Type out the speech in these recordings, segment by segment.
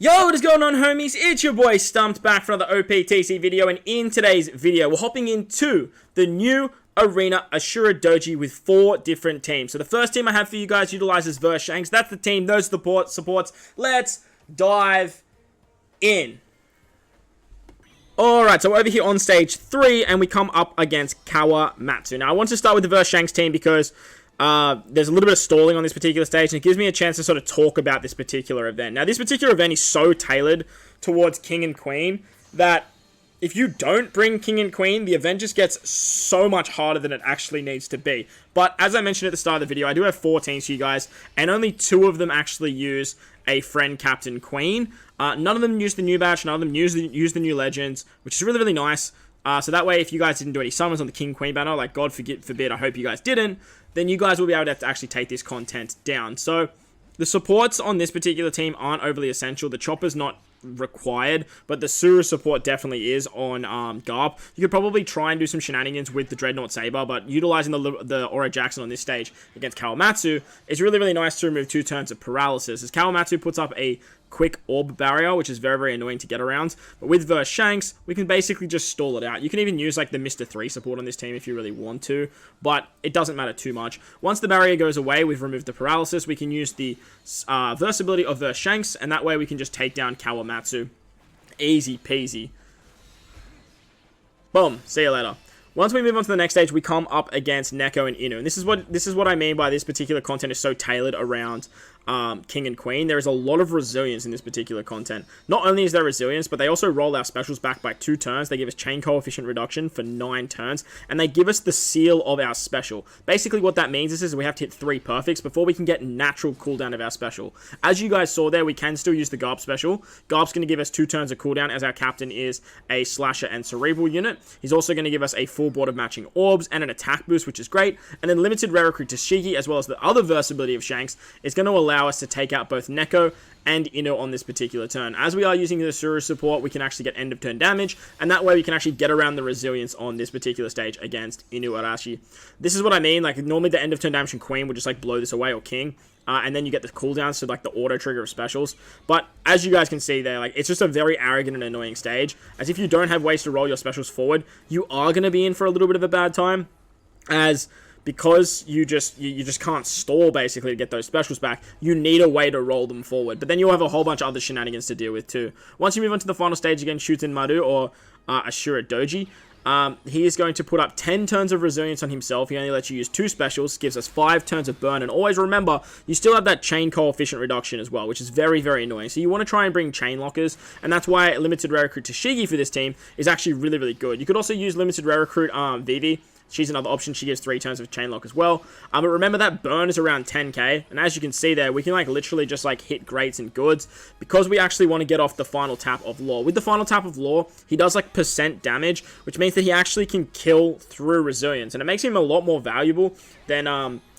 Yo, what is going on, homies? It's your boy StumpD back for another OPTC video, and in today's video, we're hopping into the new Arena ASHURA Doji with 4 different teams. So the first team I have for you guys utilizes versus Shanks. That's the team, those are the supports. Let's dive in. Alright, so we're over here on stage 3, and we come up against Kawamatsu. Now, I want to start with the versus Shanks team because there's a little bit of stalling on this particular stage, and it gives me a chance to sort of talk about this particular event. Now, this particular event is so tailored towards King and Queen that if you don't bring King and Queen, the event just gets so much harder than it actually needs to be. But as I mentioned at the start of the video, I do have 4 teams for you guys, and only 2 of them actually use a friend captain Queen. None of them use the new batch, none of them use the new legends, which is really, really nice. So that way, if you guys didn't do any summons on the King Queen banner, like God forbid, I hope you guys didn't, then you guys will be able to actually take this content down. So the supports on this particular team aren't overly essential. The Chopper's not required, but the Suru support definitely is on Garp. You could probably try and do some shenanigans with the Dreadnought Saber, but utilizing the Aura Jackson on this stage against Kawamatsu is really, really nice to remove 2 turns of paralysis, as Kawamatsu puts up a quick orb barrier, which is very, very annoying to get around. But with versus Shanks, we can basically just stall it out. You can even use like the Mr. 3 support on this team if you really want to, but it doesn't matter too much. Once the barrier goes away, we've removed the paralysis, we can use the versatility of versus Shanks, and that way we can just take down Kawamatsu. Easy peasy. Boom. See you later. Once we move on to the next stage, we come up against Neko and Inu. And this is what I mean by this particular content is so tailored around King and Queen. There is a lot of resilience in this particular content. Not only is there resilience, but they also roll our specials back by 2 turns. They give us chain coefficient reduction for 9 turns, and they give us the seal of our special. Basically, what that means is we have to hit 3 perfects before we can get natural cooldown of our special. As you guys saw there, we can still use the Garp special. Garp's going to give us 2 turns of cooldown, as our captain is a slasher and cerebral unit. He's also going to give us a full board of matching orbs and an attack boost, which is great. And then limited rare recruit to Shiki, as well as the other versatility of Shanks, is going to allow us to take out both Neko and Inu on this particular turn. As we are using the Suru support, we can actually get end of turn damage, and that way we can actually get around the resilience on this particular stage against Inu Arashi. This is what I mean, like normally the end of turn damage from Queen would just like blow this away, or King. And then you get the cooldowns, so like the auto trigger of specials. But as you guys can see there, like it's just a very arrogant and annoying stage. As if you don't have ways to roll your specials forward, you are going to be in for a little bit of a bad time. Because you just can't stall basically to get those specials back, you need a way to roll them forward. But then you'll have a whole bunch of other shenanigans to deal with too. Once you move on to the final stage against SHUTENMARU or ASHURA Doji, he is going to put up 10 turns of resilience on himself. He only lets you use 2 specials, gives us 5 turns of burn, and always remember, you still have that chain coefficient reduction as well, which is very, very annoying. So you want to try and bring chain lockers, and that's why limited rare recruit to Shigi for this team is actually really, really good. You could also use limited rare recruit Vivi. She's another option. She gives 3 turns of chain lock as well. But remember that burn is around 10k. And as you can see there, we can like literally just like hit greats and goods because we actually want to get off the final tap of Law. With the final tap of Law, he does like % damage, which means that he actually can kill through resilience. And it makes him a lot more valuable than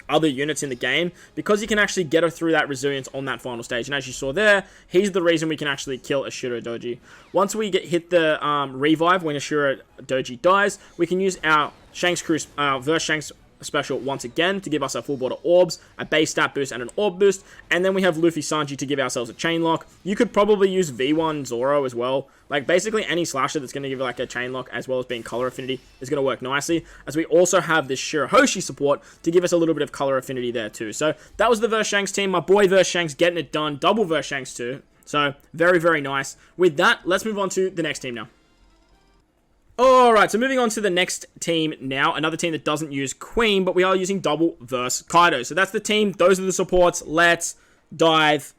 other units in the game, because he can actually get her through that resilience on that final stage. And as you saw there, he's the reason we can actually kill ASHURA Doji. Once we hit the revive when ASHURA Doji dies, we can use our Shanks versus Shanks special once again to give us a full board of orbs, a base stat boost, and an orb boost. And then we have Luffy Sanji to give ourselves a chain lock. You could probably use V1 Zoro as well. Like basically any slasher that's going to give you like a chain lock as well as being color affinity is going to work nicely, as we also have this Shirahoshi support to give us a little bit of color affinity there too. So that was the versus Shanks team. My boy versus Shanks getting it done. Double versus Shanks too. So very, very nice. With that, let's move on to the next team now. Alright, so moving on to the next team now. Another team that doesn't use Queen, but we are using double versus Kaido. So that's the team. Those are the supports. Let's dive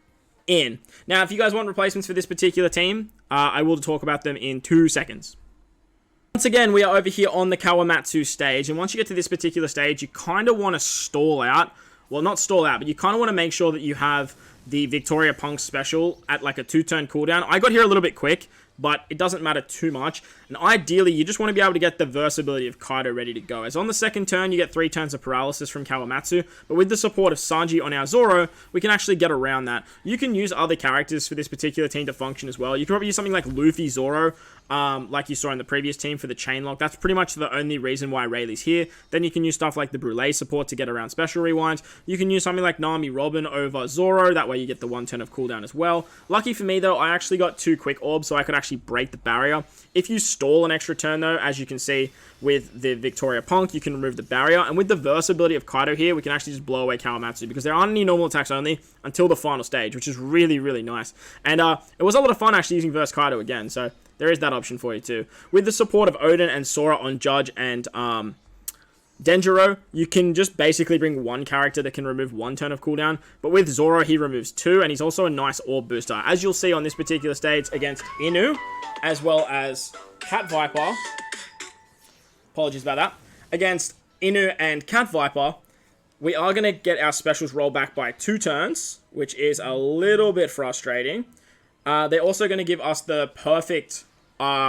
in. Now, if you guys want replacements for this particular team, I will talk about them in 2 seconds. Once again, we are over here on the Kawamatsu stage. And once you get to this particular stage, you kind of want to stall out. Well, not stall out, but you kind of want to make sure that you have the Victoria Punk special at like a 2-turn cooldown. I got here a little bit quick, but it doesn't matter too much. And ideally, you just want to be able to get the versatility of Kaido ready to go. As on the second turn, you get 3 turns of paralysis from Kawamatsu, but with the support of Sanji on our Zoro, we can actually get around that. You can use other characters for this particular team to function as well. You can probably use something like Luffy Zoro like you saw in the previous team for the chain lock. That's pretty much the only reason why Rayleigh's here. Then you can use stuff like the Brûlé support to get around special rewinds. You can use something like Nami Robin over Zoro. That way you get the 1 turn of cooldown as well. Lucky for me though, I actually got 2 quick orbs, so I could actually break the barrier. If you stall an extra turn though, as you can see with the Victoria Punk, you can remove the barrier. And with the versatility of Kaido here, we can actually just blow away Kawamatsu, because there aren't any normal attacks only until the final stage, which is really, really nice. And it was a lot of fun actually using verse Kaido again, so there is that option for you too. With the support of Odin and Sora on Judge and Denjiro, you can just basically bring 1 character that can remove 1 turn of cooldown. But with Zoro, he removes 2, and he's also a nice orb booster. As you'll see on this particular stage against Inu, as well as Cat Viper. Apologies about that. Against Inu and Cat Viper, we are going to get our specials roll back by 2 turns, which is a little bit frustrating. They're also going to give us the perfect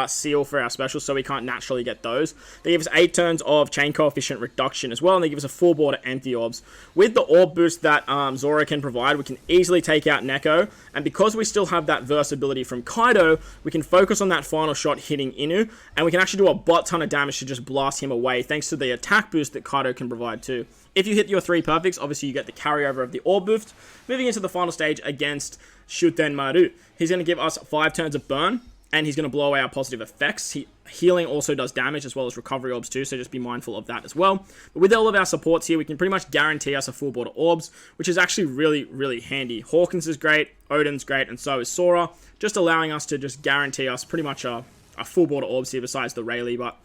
seal for our specials, so we can't naturally get those. They give us 8 turns of chain coefficient reduction as well, and they give us a full board of empty orbs. With the orb boost that Zoro can provide, we can easily take out Neko, and because we still have that versatility from Kaido, we can focus on that final shot hitting Inu, and we can actually do a butt ton of damage to just blast him away, thanks to the attack boost that Kaido can provide too. If you hit your 3 perfects, obviously you get the carryover of the orb boost. Moving into the final stage against SHUTENMARU, he's going to give us 5 turns of burn, and he's going to blow away our positive effects. Healing also does damage, as well as recovery orbs too, so just be mindful of that as well. But with all of our supports here, we can pretty much guarantee us a full board of orbs, which is actually really, really handy. Hawkins is great, Odin's great, and so is Sora, just allowing us to just guarantee us pretty much a full board of orbs here besides the Rayleigh. But,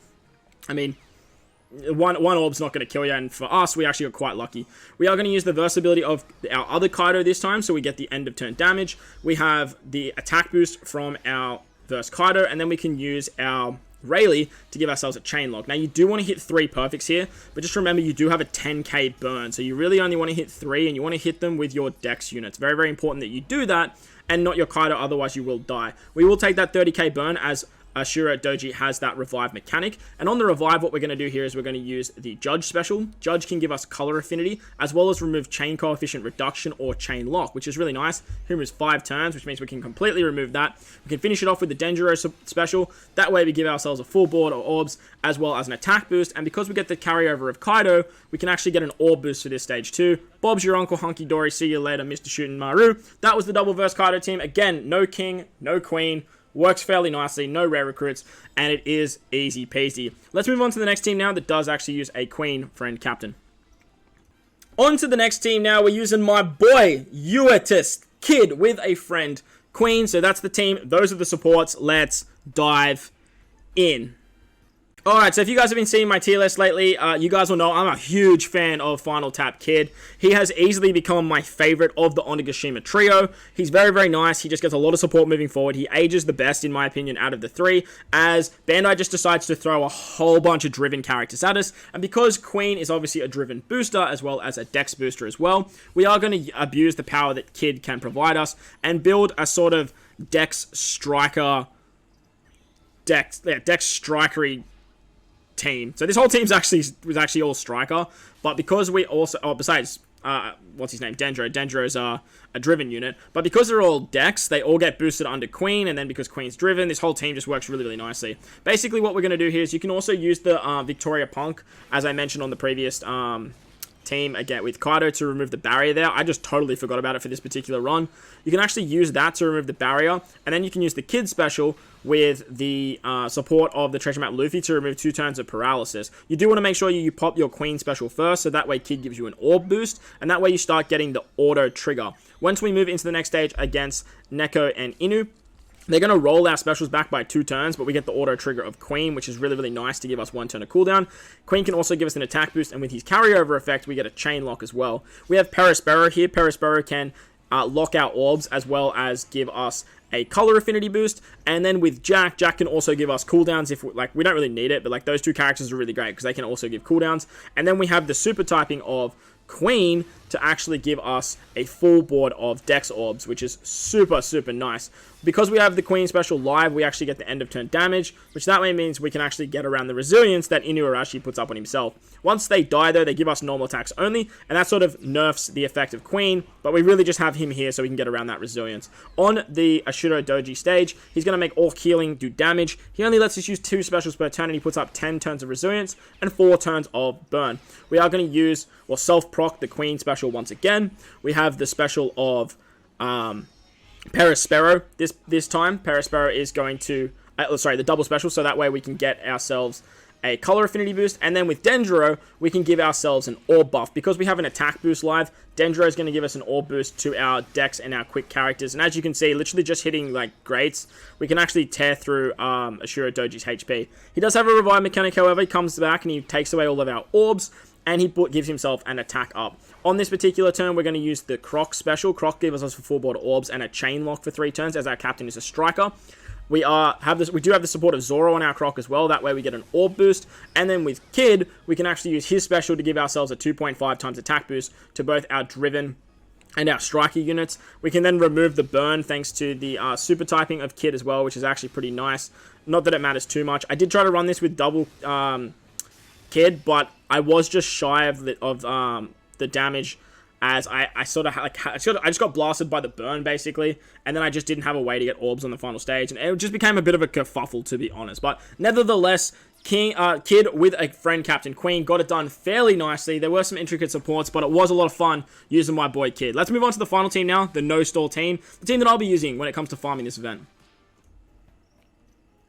I mean, one orb's not going to kill you, and for us, we actually got quite lucky. We are going to use the versatility of our other Kaido this time, so we get the end of turn damage. We have the attack boost from our versus Kaido, and then we can use our Rayleigh to give ourselves a chain lock. Now, you do want to hit 3 perfects here, but just remember you do have a 10k burn, so you really only want to hit 3, and you want to hit them with your Dex units. Very, very important that you do that, and not your Kaido, otherwise you will die. We will take that 30k burn as ASHURA DOJI has that revive mechanic, and on the revive, what we're going to do here is we're going to use the Judge special. Judge can give us color affinity, as well as remove chain coefficient reduction or chain lock, which is really nice. He removes 5 turns, which means we can completely remove that. We can finish it off with the Denjiro special. That way we give ourselves a full board of orbs, as well as an attack boost, and because we get the carryover of Kaido, we can actually get an orb boost for this stage too. Bob's your uncle, hunky dory. See you later, Mr. SHUTENMARU. That was the double verse Kaido team. Again, no king, no queen. Works fairly nicely, no rare recruits, and it is easy peasy. Let's move on to the next team now that does actually use a queen friend captain. On to the next team now. We're using my boy, Uatist Kid, with a friend queen. So that's the team. Those are the supports. Let's dive in. Alright, so if you guys have been seeing my tier list lately, you guys will know I'm a huge fan of Final Tap Kid. He has easily become my favorite of the Onigashima trio. He's very, very nice. He just gets a lot of support moving forward. He ages the best, in my opinion, out of the 3, as Bandai just decides to throw a whole bunch of driven characters at us. And because Queen is obviously a driven booster, as well as a Dex booster as well, we are going to abuse the power that Kid can provide us and build a sort of Dex striker, Dex strikery team. So this whole team was actually all striker, but because we also, besides what's his name, Denjiro's a driven unit, but because they're all Dex, they all get boosted under Queen, and then because Queen's driven, this whole team just works really, really nicely. Basically what we're going to do here is you can also use the Victoria Punk, as I mentioned on the previous team, again with Kaido, to remove the barrier there. I just totally forgot about it for this particular run. You can actually use that to remove the barrier, and then you can use the Kid special with the support of the Treasure Map Luffy to remove 2 turns of paralysis. You do want to make sure you pop your Queen special first, so that way Kid gives you an orb boost, and that way you start getting the auto trigger. Once we move into the next stage against Neko and Inu, they're going to roll our specials back by 2 turns, but we get the auto trigger of Queen, which is really, really nice to give us 1 turn of cooldown. Queen can also give us an attack boost, and with his carryover effect, we get a chain lock as well. We have Perispero here. Perispero can lock our orbs, as well as give us a color affinity boost. And then with Jack can also give us cooldowns if we don't really need it, but those 2 characters are really great because they can also give cooldowns. And then we have the super typing of Queen to actually give us a full board of Dex Orbs, which is super, super nice. Because we have the Queen special live, we actually get the end of turn damage, which that way means we can actually get around the resilience that Inuarashi puts up on himself. Once they die though, they give us normal attacks only, and that sort of nerfs the effect of Queen, but we really just have him here so we can get around that resilience. On the ASHURA Doji stage, he's going to make all healing do damage. He only lets us use 2 specials per turn, and he puts up 10 turns of resilience and 4 turns of burn. We are going to use, well, self-proc the Queen special once again. We have the special of Perispero this time. Perispero is going to, the double special, so that way we can get ourselves a color affinity boost, and then with Dendro, we can give ourselves an orb buff. Because we have an attack boost live, Dendro is going to give us an orb boost to our Dex and our quick characters, and as you can see, literally just hitting like greats, we can actually tear through ASHURA Doji's HP. He does have a revive mechanic, however. He comes back and he takes away all of our orbs, and he gives himself an attack up. On this particular turn, we're going to use the Croc special. Croc gives us a full board orbs and a chain lock for 3 turns, as our captain is a striker. We do have the support of Zoro on our Croc as well. That way we get an orb boost. And then with Kid, we can actually use his special to give ourselves a 2.5 times attack boost to both our driven and our striker units. We can then remove the burn thanks to the super typing of Kid as well, which is actually pretty nice. Not that it matters too much. I did try to run this with double Kid, but I was just shy of the damage, as I just got blasted by the burn basically, and then I just didn't have a way to get orbs on the final stage, and it just became a bit of a kerfuffle, to be honest. But nevertheless, Kid with a friend Captain Queen got it done fairly nicely. There were some intricate supports, but it was a lot of fun using my boy Kid. Let's move on to the final team now, the No Stall team, the team that I'll be using when it comes to farming this event.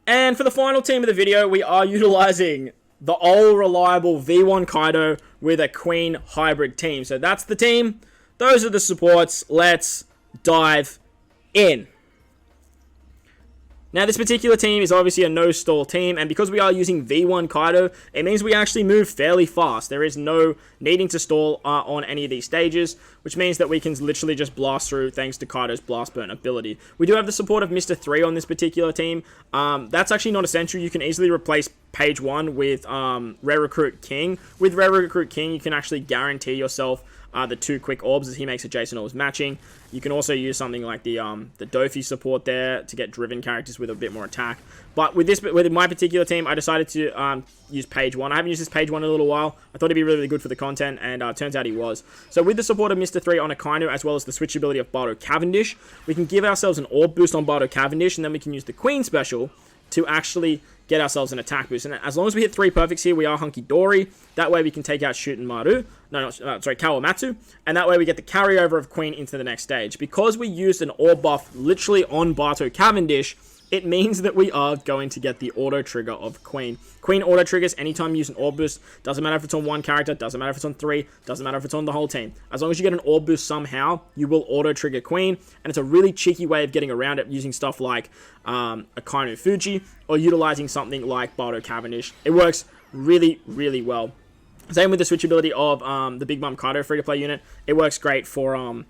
And for the final team of the video, we are utilizing the all reliable V1 Kaido with a Queen hybrid team. So that's the team. Those are the supports. Let's dive in. Now, this particular team is obviously a no-stall team, and because we are using V1 Kaido, it means we actually move fairly fast. There is no needing to stall on any of these stages, which means that we can literally just blast through thanks to Kaido's Blast Burn ability. We do have the support of Mr. 3 on this particular team. That's actually not essential. You can easily replace Page 1 with Rare Recruit King. With Rare Recruit King, you can actually guarantee yourself the 2 quick orbs as he makes adjacent orbs matching. You can also use something like the Dofi support there to get driven characters with a bit more attack. But with my particular team, I decided to use Page 1. I haven't used this Page 1 in a little while. I thought he'd be really good for the content, and turns out he was. So with the support of Mr. 3 on Akainu, as well as the switch ability of Bardo Cavendish, we can give ourselves an orb boost on Bardo Cavendish, and then we can use the Queen special to actually get ourselves an attack boost. And as long as we hit 3 perfects here, we are hunky-dory. That way we can take out SHUTENMARU. Kawamatsu. And that way we get the carryover of Queen into the next stage. Because we used an orb buff literally on Bardo Cavendish, it means that we are going to get the auto trigger of Queen. Queen auto triggers anytime you use an orb boost. Doesn't matter if it's on 1 character, doesn't matter if it's on 3, doesn't matter if it's on the whole team. As long as you get an orb boost somehow, you will auto trigger Queen, and it's a really cheeky way of getting around it using stuff like Akainu Fuji or utilizing something like Bardo Cavendish. It works really, really well. Same with the switchability of the Big Mom Kaido free-to-play unit. It works great for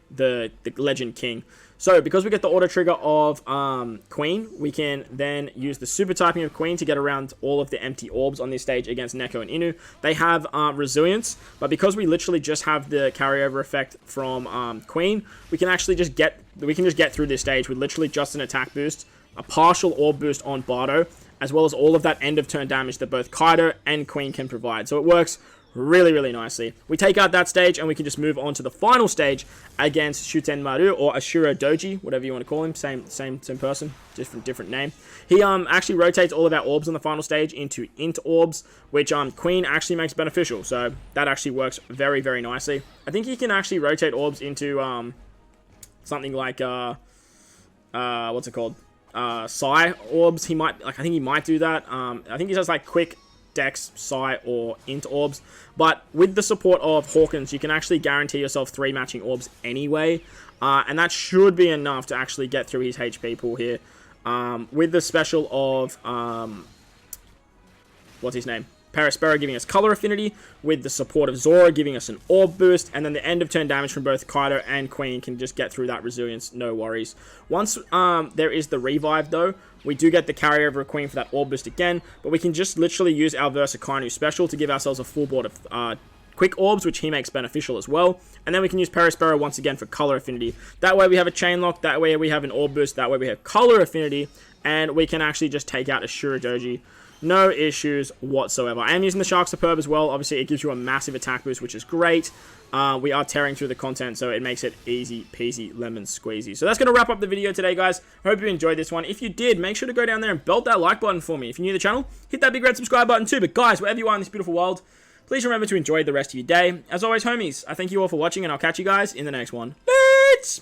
the Legend King. So, because we get the auto trigger of Queen, we can then use the super typing of Queen to get around all of the empty orbs on this stage against Neko and Inu. They have resilience, but because we literally just have the carryover effect from Queen, we can actually just get through this stage with literally just an attack boost, a partial orb boost on Bardo, as well as all of that end of turn damage that both Kaido and Queen can provide. So it works really, really nicely. We take out that stage and we can just move on to the final stage against SHUTENMARU or ASHURA Doji, whatever you want to call him. Same person, different name. He actually rotates all of our orbs on the final stage into int orbs, which Queen actually makes beneficial. So that actually works very, very nicely. I think he can actually rotate orbs into something like what's it called? Psi orbs. I think he might do that. I think he does like quick Dex, Psi, or Int orbs. But with the support of Hawkins, you can actually guarantee yourself 3 matching orbs anyway. And that should be enough to actually get through his HP pool here. With the special of, what's his name? Perispero giving us color affinity, with the support of Zoro giving us an orb boost, and then the end of turn damage from both Kaido and Queen can just get through that resilience, no worries. Once there is the revive though, we do get the carryover of Queen for that orb boost again, but we can just literally use our Versa Kainu special to give ourselves a full board of quick orbs, which he makes beneficial as well. And then we can use Perispero once again for color affinity. That way we have a chain lock, that way we have an orb boost, that way we have color affinity, and we can actually just take out ASHURA DOJI. No issues whatsoever. I am using the Shark Superb as well. Obviously, it gives you a massive attack boost, which is great. We are tearing through the content, so it makes it easy peasy lemon squeezy. So that's going to wrap up the video today, guys. I hope you enjoyed this one. If you did, make sure to go down there and belt that like button for me. If you're new to the channel, hit that big red subscribe button too. But guys, wherever you are in this beautiful world, please remember to enjoy the rest of your day. As always, homies, I thank you all for watching, and I'll catch you guys in the next one. Peace!